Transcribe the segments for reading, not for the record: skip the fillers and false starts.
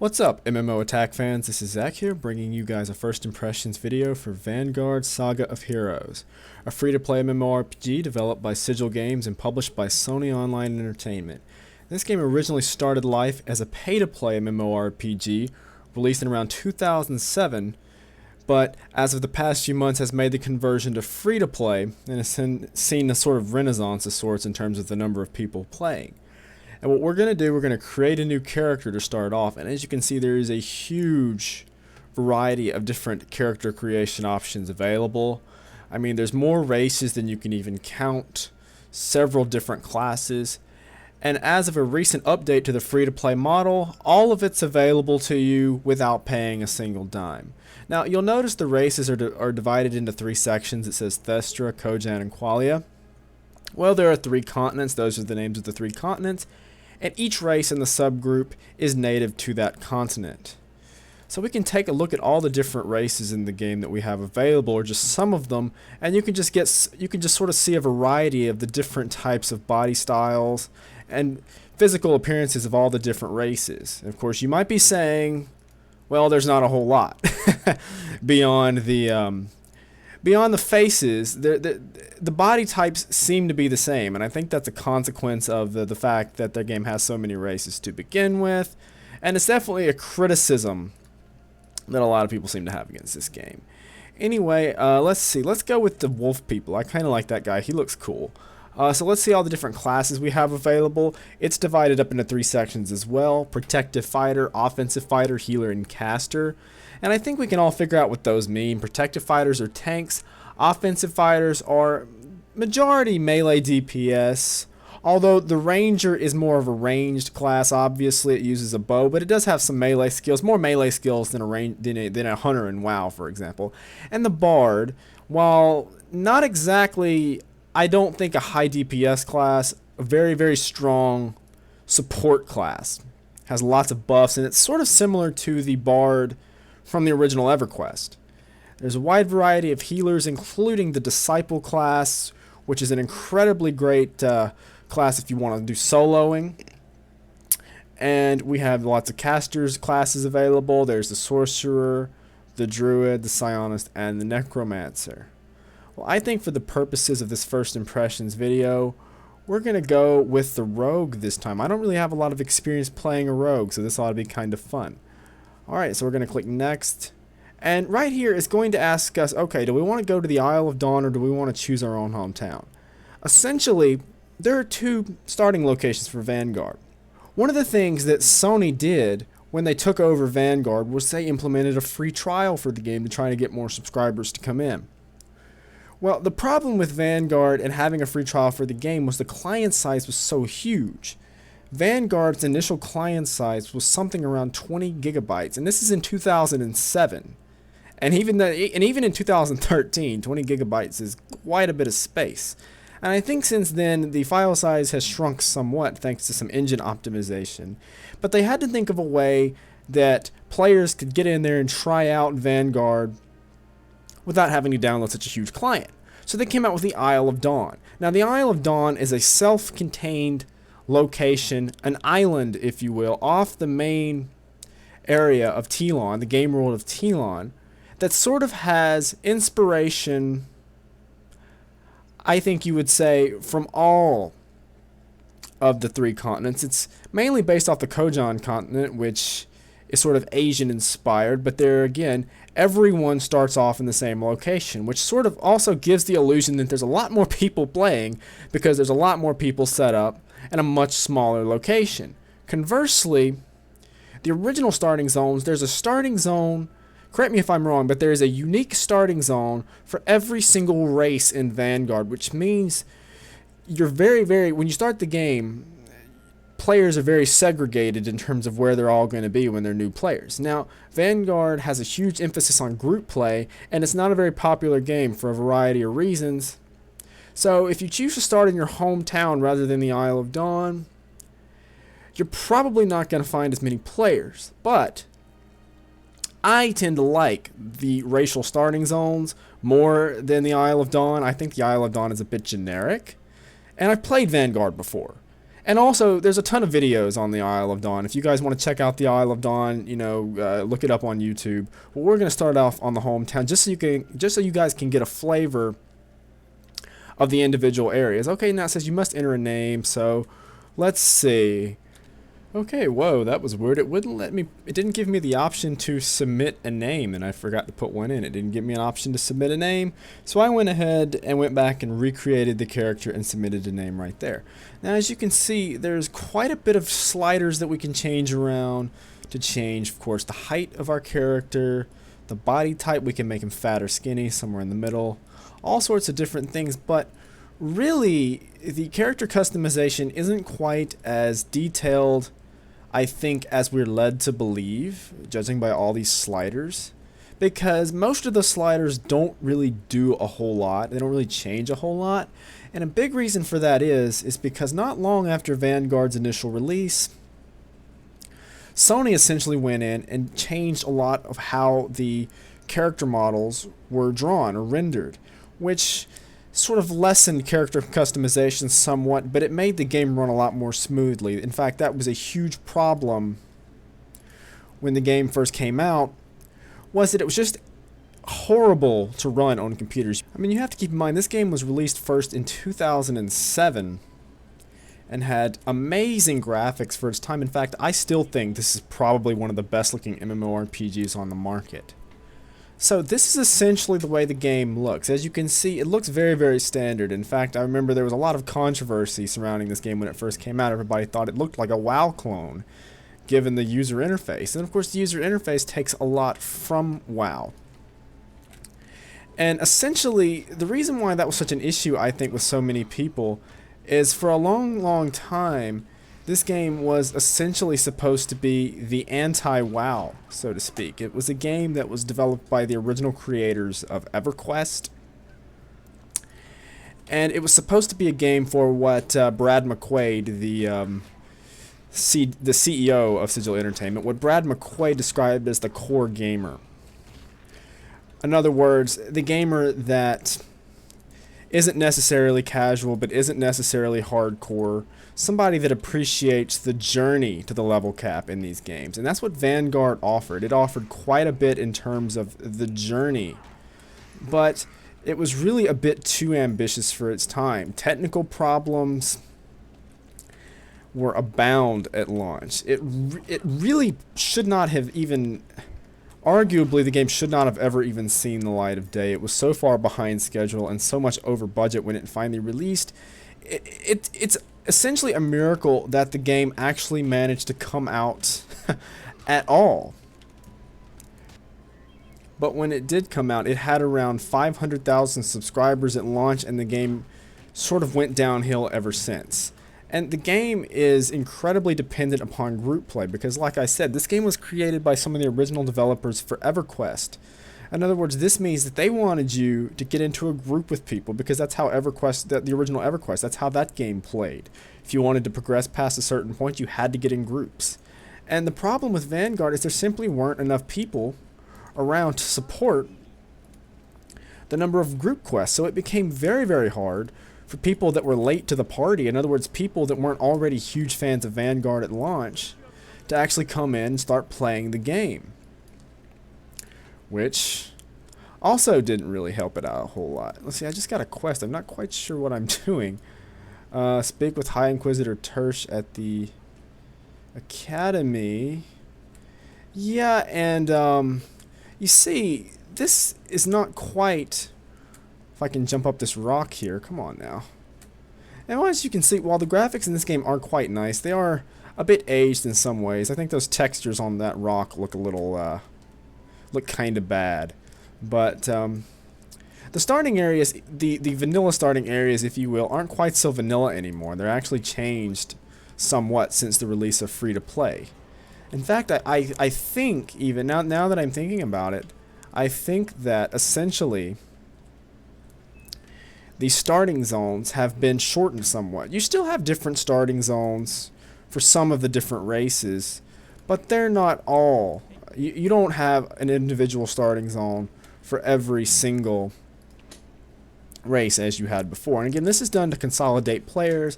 What's up, MMO Attack fans? This is Zach here, bringing you guys a first impressions video for Vanguard Saga of Heroes, a free-to-play MMORPG developed by Sigil Games and published by Sony Online Entertainment. This game originally started life as a pay-to-play MMORPG released in around 2007, but as of the past few months has made the conversion to free-to-play and has seen a sort of renaissance of sorts in terms of the number of people playing. And what we're going to do, we're going to create a new character to start off, and as you can see, there is a huge variety of different character creation options available. I mean, there's more races than you can even count, several different classes, and as of a recent update to the free-to-play model, all of it's available to you without paying a single dime. Now, you'll notice the races are divided into three sections. It says Thestra, Kojan, and Qualia. Well, there are three continents. Those are the names of the three continents. And each race in the subgroup is native to that continent. So we can take a look at all the different races in the game that we have available, or just some of them, and you can just sort of see a variety of the different types of body styles and physical appearances of all the different races. And of course, you might be saying, well, there's not a whole lot beyond the faces. The body types seem to be the same, and I think that's a consequence of the fact that their game has so many races to begin with, and it's definitely a criticism that a lot of people seem to have against this game. Anyway, let's see. Let's go with the wolf people. I kind of like that guy. He looks cool. So let's see all the different classes we have available. It's divided up into three sections as well: protective fighter, offensive fighter, healer, and caster. And I think we can all figure out what those mean. Protective fighters are tanks. Offensive fighters are majority melee DPS. Although the ranger is more of a ranged class. Obviously, it uses a bow, but it does have some melee skills. More melee skills than a hunter in WoW, for example. And the bard, while not exactly, I don't think, a high DPS class, a very, very strong support class. Has lots of buffs, and it's sort of similar to the bard from the original EverQuest. There's a wide variety of healers, including the Disciple class, which is an incredibly great class if you want to do soloing. And we have lots of casters classes available. There's the Sorcerer, the Druid, the Psionist, and the Necromancer. Well, I think for the purposes of this first impressions video, we're going to go with the Rogue this time. I don't really have a lot of experience playing a Rogue, so this ought to be kind of fun. Alright, so we're going to click Next. And right here it's going to ask us, okay, do we want to go to the Isle of Dawn or do we want to choose our own hometown? Essentially, there are two starting locations for Vanguard. One of the things that Sony did when they took over Vanguard was they implemented a free trial for the game to try to get more subscribers to come in. Well, the problem with Vanguard and having a free trial for the game was the client size was so huge. Vanguard's initial client size was something around 20 gigabytes, and this is in 2007. And even in 2013, 20 gigabytes is quite a bit of space. And I think since then, the file size has shrunk somewhat thanks to some engine optimization. But they had to think of a way that players could get in there and try out Vanguard without having to download such a huge client. So they came out with the Isle of Dawn. Now, the Isle of Dawn is a self-contained location, an island, if you will, off the main area of Telon, the game world of Telon, that sort of has inspiration, I think you would say, from all of the three continents. It's mainly based off the Kojan continent, which is sort of Asian inspired, but there again, everyone starts off in the same location, which sort of also gives the illusion that there's a lot more people playing because there's a lot more people set up in a much smaller location. Conversely, the original starting zones, there's a starting zone, correct me if I'm wrong, but there is a unique starting zone for every single race in Vanguard, which means you're when you start the game, players are very segregated in terms of where they're all going to be when they're new players. Now, Vanguard has a huge emphasis on group play, and it's not a very popular game for a variety of reasons. So if you choose to start in your hometown rather than the Isle of Dawn, you're probably not going to find as many players. But I tend to like the racial starting zones more than the Isle of Dawn. I think the Isle of Dawn is a bit generic. And I've played Vanguard before. And also, there's a ton of videos on the Isle of Dawn. If you guys want to check out the Isle of Dawn, you know, look it up on YouTube. But we're going to start off on the hometown, just so you guys can get a flavor of the individual areas. Okay, now it says you must enter a name. So, let's see. Okay, whoa, that was weird. It wouldn't let me. It didn't give me the option to submit a name, and I forgot to put one in. It didn't give me an option to submit a name, so I went ahead and went back and recreated the character and submitted a name right there. Now, as you can see, there's quite a bit of sliders that we can change around to change, of course, the height of our character, the body type. We can make him fat or skinny, somewhere in the middle, all sorts of different things, but really, the character customization isn't quite as detailed, I think, as we're led to believe, judging by all these sliders, because most of the sliders don't really do a whole lot. They don't really change a whole lot, and a big reason for that is because not long after Vanguard's initial release, Sony essentially went in and changed a lot of how the character models were drawn or rendered, which sort of lessened character customization somewhat, but it made the game run a lot more smoothly. In fact, that was a huge problem when the game first came out, was that it was just horrible to run on computers. I mean, you have to keep in mind, this game was released first in 2007 and had amazing graphics for its time. In fact, I still think this is probably one of the best looking MMORPGs on the market. So this is essentially the way the game looks. As you can see, it looks very, very standard. In fact, I remember there was a lot of controversy surrounding this game when it first came out. Everybody thought it looked like a WoW clone, given the user interface. And of course, the user interface takes a lot from WoW. And essentially, the reason why that was such an issue, I think, with so many people is for a long, long time, this game was essentially supposed to be the anti-WoW, so to speak. It was a game that was developed by the original creators of EverQuest. And it was supposed to be a game for what Brad McQuaid, the CEO of Sigil Entertainment, what Brad McQuaid described as the core gamer. In other words, the gamer that isn't necessarily casual, but isn't necessarily hardcore. Somebody that appreciates the journey to the level cap in these games. And that's what Vanguard offered. It offered quite a bit in terms of the journey. But it was really a bit too ambitious for its time. Technical problems were abound at launch. It really should not have even... Arguably, the game should not have ever even seen the light of day. It was so far behind schedule and so much over budget when it finally released. It's essentially a miracle that the game actually managed to come out at all. But when it did come out, it had around 500,000 subscribers at launch, and the game sort of went downhill ever since. And the game is incredibly dependent upon group play because, like I said, this game was created by some of the original developers for EverQuest. In other words, this means that they wanted you to get into a group with people because that's how the original EverQuest, that's how that game played. If you wanted to progress past a certain point, you had to get in groups. And the problem with Vanguard is there simply weren't enough people around to support the number of group quests, so it became very, very hard for people that were late to the party, in other words, people that weren't already huge fans of Vanguard at launch, to actually come in and start playing the game. Which also didn't really help it out a whole lot. Let's see, I just got a quest. I'm not quite sure what I'm doing. Speak with High Inquisitor Tersh at the Academy. Yeah, and you see, this is not quite... If I can jump up this rock here, come on now. And as you can see, while the graphics in this game are quite nice, they are a bit aged in some ways. I think those textures on that rock look a little, look kind of bad. But the starting areas, the vanilla starting areas, if you will, aren't quite so vanilla anymore. They're actually changed somewhat since the release of free-to-play. In fact, I think even, now that I'm thinking about it, I think that essentially the starting zones have been shortened somewhat. You still have different starting zones for some of the different races, but they're not all. You don't have an individual starting zone for every single race as you had before. And again, this is done to consolidate players,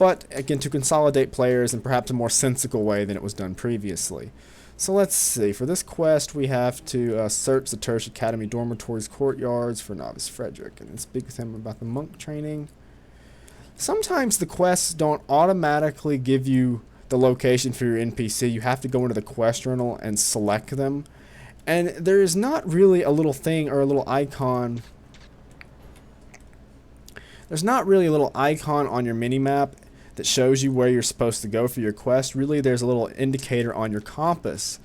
but again to consolidate players in perhaps a more sensible way than it was done previously. So let's see, for this quest we have to search the Tertiary Academy dormitories courtyards for Novice Frederick and speak with him about the monk training. Sometimes the quests don't automatically give you the location for your NPC. You have to go into the quest journal and select them. And there is not really a little thing or a little icon. There's not really a little icon on your minimap that shows you where you're supposed to go for your quest. Really, there's a little indicator on your compass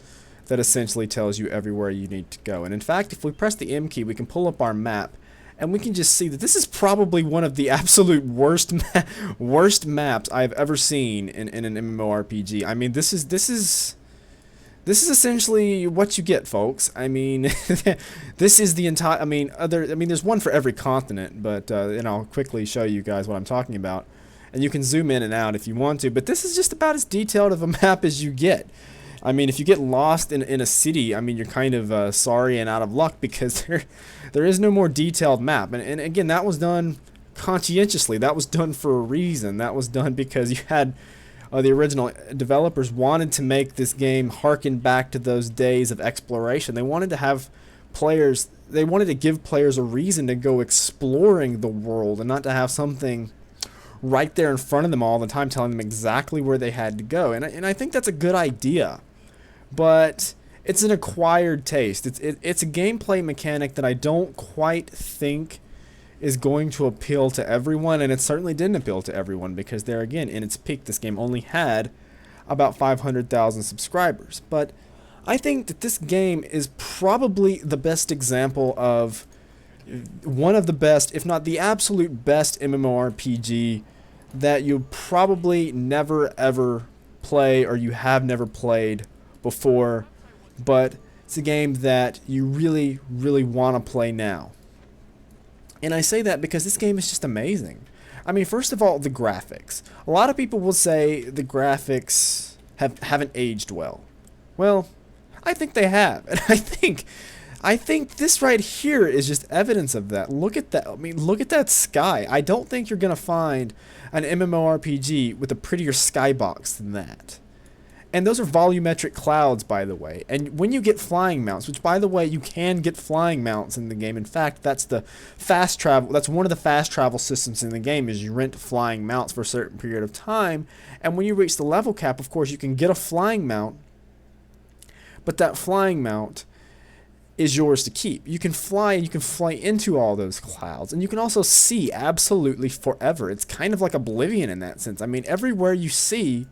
that essentially tells you everywhere you need to go. And in fact, if we press the M key, we can pull up our map, and we can just see that this is probably one of the absolute worst maps I've ever seen in an MMORPG. I mean, this is essentially what you get, folks. I mean, this is the entire. I mean, there's one for every continent, but and I'll quickly show you guys what I'm talking about. And you can zoom in and out if you want to, but this is just about as detailed of a map as you get. I mean, if you get lost in a city, I mean, you're kind of sorry and out of luck, because there is no more detailed map. And again, that was done conscientiously. That was done for a reason. That was done because you had the original developers wanted to make this game harken back to those days of exploration. They wanted to have players, they wanted to give players a reason to go exploring the world and not to have something right there in front of them all the time telling them exactly where they had to go. And I think that's a good idea, but it's an acquired taste. It's a gameplay mechanic that I don't quite think is going to appeal to everyone, and it certainly didn't appeal to everyone, because there again, in its peak, this game only had about 500,000 subscribers. But I think that this game is probably the best example of one of the best, if not the absolute best MMORPG that you probably never ever play, or you have never played before, but it's a game that you really, really want to play now. And I say that because this game is just amazing. I mean, first of all, the graphics. A lot of people will say the graphics haven't aged well. Well, I think they have. And I think this right here is just evidence of that. Look at that. I mean, look at that sky. I don't think you're going to find an MMORPG with a prettier skybox than that. And those are volumetric clouds, by the way. And when you get flying mounts, which, by the way, you can get flying mounts in the game. In fact, that's the fast travel. That's one of the fast travel systems in the game, is you rent flying mounts for a certain period of time. And when you reach the level cap, of course, you can get a flying mount. But that flying mount is yours to keep. You can fly, and you can fly into all those clouds, and you can also see absolutely forever. It's kind of like Oblivion in that sense. I mean, everywhere you see,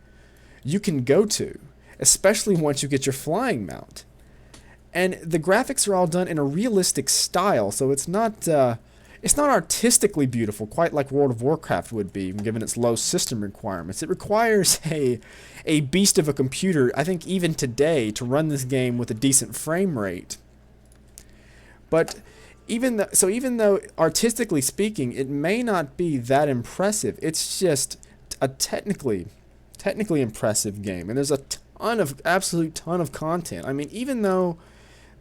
you can go to, especially once you get your flying mount. And the graphics are all done in a realistic style, so it's not artistically beautiful, quite like World of Warcraft would be, given its low system requirements. It requires a beast of a computer, I think even today, to run this game with a decent frame rate. But even though artistically speaking, it may not be that impressive, it's just a technically impressive game, and there's a absolute ton of content. I mean, even though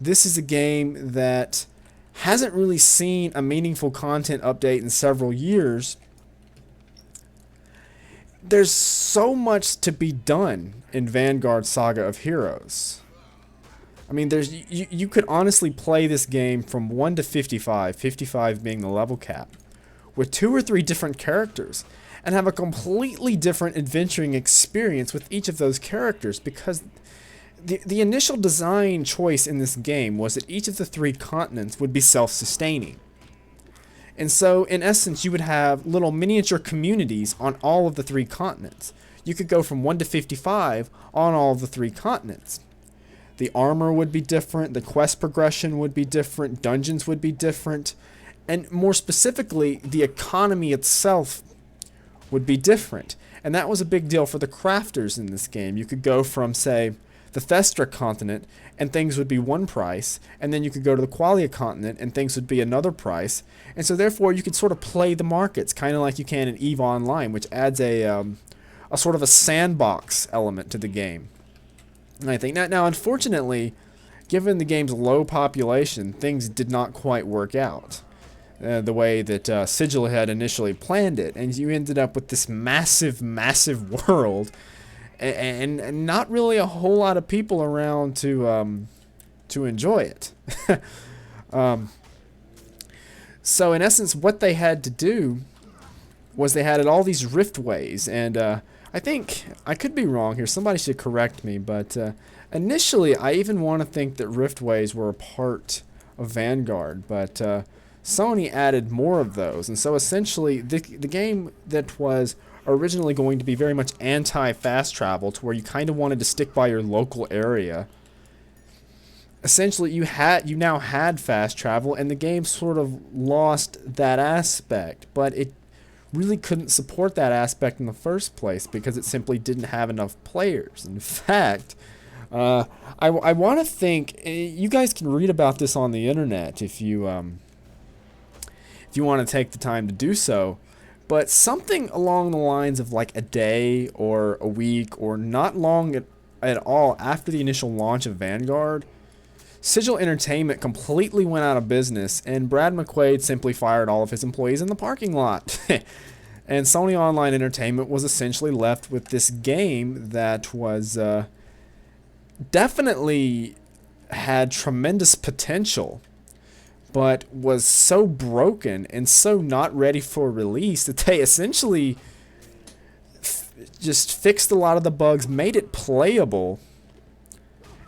this is a game that hasn't really seen a meaningful content update in several years, there's so much to be done in Vanguard Saga of Heroes. I mean, you could honestly play this game from 1 to 55, 55 being the level cap, with 2 or 3 different characters, and have a completely different adventuring experience with each of those characters, because the initial design choice in this game was that each of the 3 continents would be self-sustaining. And so, in essence, you would have little miniature communities on all of the 3 continents. You could go from 1 to 55 on all of the 3 continents. The armor would be different, the quest progression would be different, dungeons would be different, and more specifically, the economy itself would be different. And that was a big deal for the crafters in this game. You could go from, say, the Thestra continent, and things would be one price, and then you could go to the Qualia continent, and things would be another price. And so therefore, you could sort of play the markets, kind of like you can in EVE Online, which adds a sort of a sandbox element to the game. And I think now, unfortunately, given the game's low population, things did not quite work out. the way that Sigil had initially planned it, and you ended up with this massive, massive world, and not really a whole lot of people around to enjoy it. So in essence, what they had to do was they had all these riftways, and I think, I could be wrong here, somebody should correct me, but initially I even want to think that riftways were a part of Vanguard, but Sony added more of those, and so essentially the game that was originally going to be very much anti-fast travel, to where you kind of wanted to stick by your local area, essentially you now had fast travel, and the game sort of lost that aspect, but it really couldn't support that aspect in the first place because it simply didn't have enough players. In fact, I want to think, you guys can read about this on the internet if you want to take the time to do so, but something along the lines of like a day or a week or not long at all after the initial launch of Vanguard, Sigil Entertainment completely went out of business, and Brad McQuaid simply fired all of his employees in the parking lot. And Sony Online Entertainment was essentially left with this game that was definitely had tremendous potential, but was so broken and so not ready for release that they essentially just fixed a lot of the bugs, made it playable,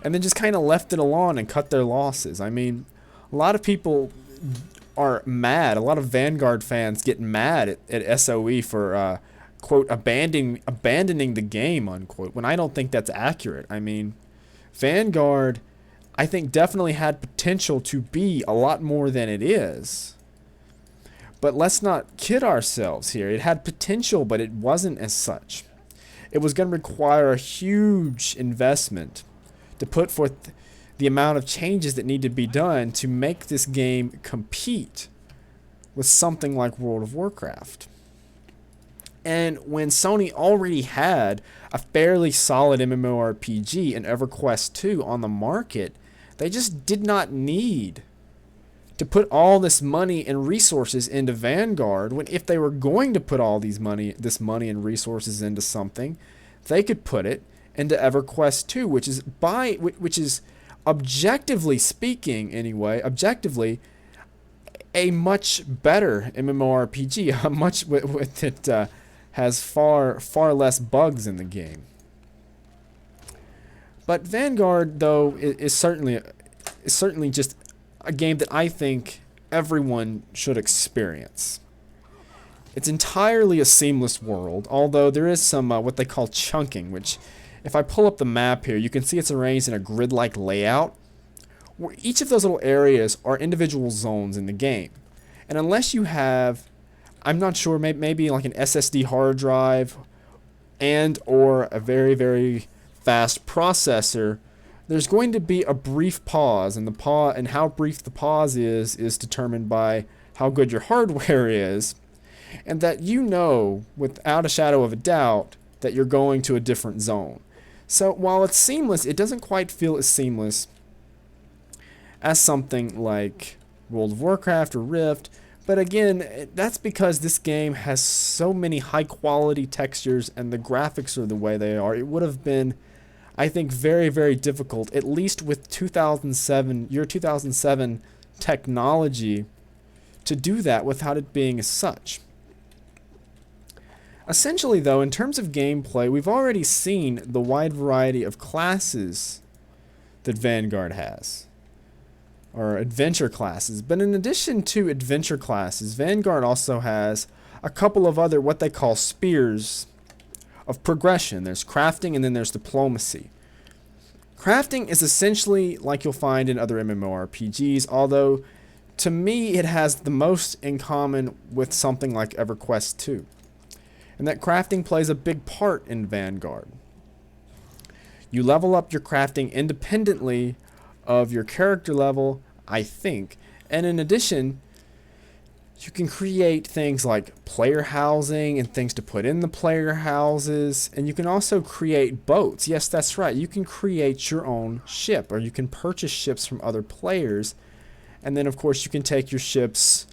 and then just kind of left it alone and cut their losses. I mean, a lot of people are mad. A lot of Vanguard fans get mad at SOE for, quote, abandoning the game, unquote, when I don't think that's accurate. I mean, Vanguard, I think, definitely had potential to be a lot more than it is. But let's not kid ourselves here. It had potential, but it wasn't as such. It was going to require a huge investment to put forth the amount of changes that need to be done to make this game compete with something like World of Warcraft. And when Sony already had a fairly solid MMORPG in EverQuest 2 on the market, they just did not need to put all this money and resources into Vanguard, when if they were going to put all this money and resources into something, they could put it into EverQuest 2, which is objectively speaking, anyway, a much better MMORPG, a much with it has far less bugs in the game. But Vanguard, though, is certainly just a game that I think everyone should experience. It's entirely a seamless world, although there is some what they call chunking, which, if I pull up the map here, you can see it's arranged in a grid-like layout, where each of those little areas are individual zones in the game. And unless you have, I'm not sure, maybe like an SSD hard drive and or a very, very fast processor, there's going to be a brief pause, and how brief the pause is determined by how good your hardware is, and that you know without a shadow of a doubt that you're going to a different zone. So while it's seamless, it doesn't quite feel as seamless as something like World of Warcraft or Rift. But again, that's because this game has so many high quality textures and the graphics are the way they are. It would have been, I think, very, very difficult, at least with 2007 technology, to do that without it being as such. Essentially, though, in terms of gameplay, we've already seen the wide variety of classes that Vanguard has, or adventure classes. But in addition to adventure classes, Vanguard also has a couple of other what they call spears of progression. There's crafting, and then there's diplomacy. Crafting is essentially like you'll find in other MMORPGs, although to me it has the most in common with something like EverQuest 2. And that crafting plays a big part in Vanguard. You level up your crafting independently of your character level, I think. And in addition, you can create things like player housing and things to put in the player houses. And you can also create boats. Yes, that's right. You can create your own ship, or you can purchase ships from other players. And then, of course, you can take your ships,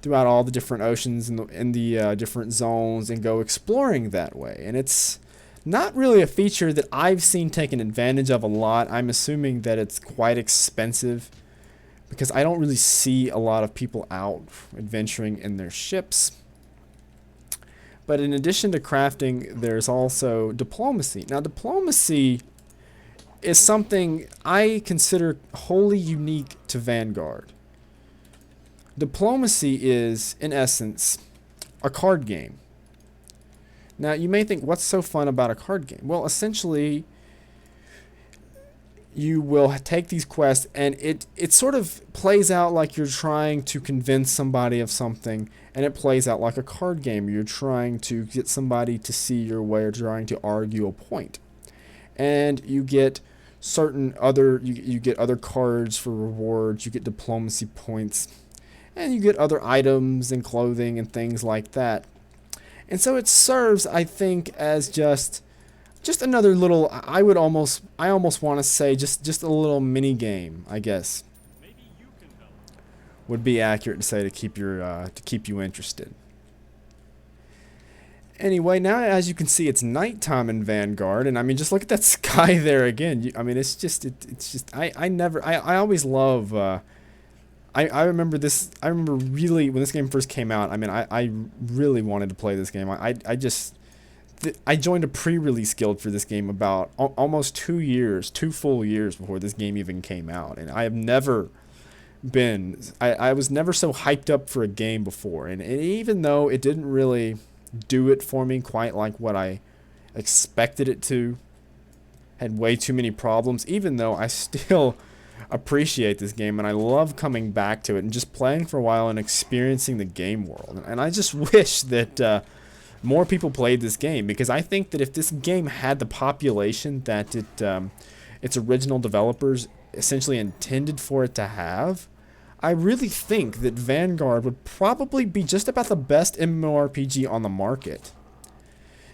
throughout all the different oceans and the different zones and go exploring that way. And it's not really a feature that I've seen taken advantage of a lot. I'm assuming that it's quite expensive because I don't really see a lot of people out adventuring in their ships. But in addition to crafting, there's also diplomacy. Now, diplomacy is something I consider wholly unique to Vanguard. Diplomacy is, in essence, a card game. Now, you may think, what's so fun about a card game? Well, essentially, you will take these quests, and it sort of plays out like you're trying to convince somebody of something, and it plays out like a card game. You're trying to get somebody to see your way or trying to argue a point. And you get certain other, you get other cards for rewards, you get diplomacy points, and you get other items and clothing and things like that. And so it serves, I think, as just another little, I almost want to say just a little mini game, I guess. Would be accurate to say to keep you interested. Anyway, now as you can see, it's nighttime in Vanguard, and I mean, just look at that sky there again. I mean, it's just I always love. I remember this. I remember really when this game first came out. I mean, I really wanted to play this game. I joined a pre-release guild for this game about almost 2 full years before this game even came out, and I have never been. I was never so hyped up for a game before, and even though it didn't really do it for me quite like what I expected it to, had way too many problems. Even though I still appreciate this game and I love coming back to it and just playing for a while and experiencing the game world. And I just wish that more people played this game, because I think that if this game had the population that its original developers essentially intended for it to have, I really think that Vanguard would probably be just about the best MMORPG on the market.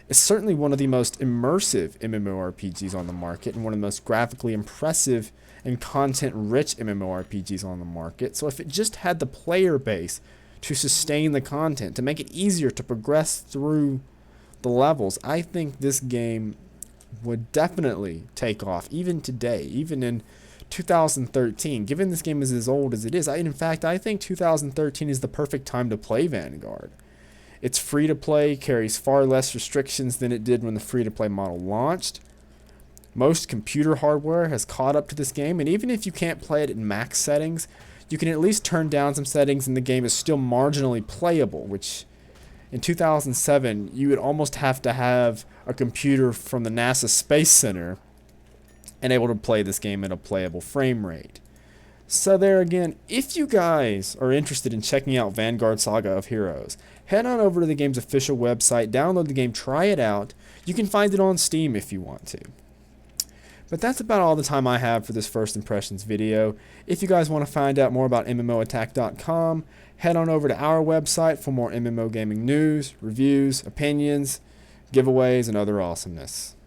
It's certainly one of the most immersive MMORPGs on the market and one of the most graphically impressive and content-rich MMORPGs on the market. So if it just had the player base to sustain the content, to make it easier to progress through the levels, I think this game would definitely take off, even today, even in 2013. Given this game is as old as it is, in fact, I think 2013 is the perfect time to play Vanguard. It's free to play, carries far less restrictions than it did when the free-to-play model launched. Most computer hardware has caught up to this game, and even if you can't play it at max settings, you can at least turn down some settings and the game is still marginally playable, which in 2007 you would almost have to have a computer from the NASA Space Center and able to play this game at a playable frame rate. So there again, if you guys are interested in checking out Vanguard Saga of Heroes, head on over to the game's official website, download the game, try it out. You can find it on Steam if you want to. But that's about all the time I have for this first impressions video. If you guys want to find out more about MMOattack.com, head on over to our website for more MMO gaming news, reviews, opinions, giveaways, and other awesomeness.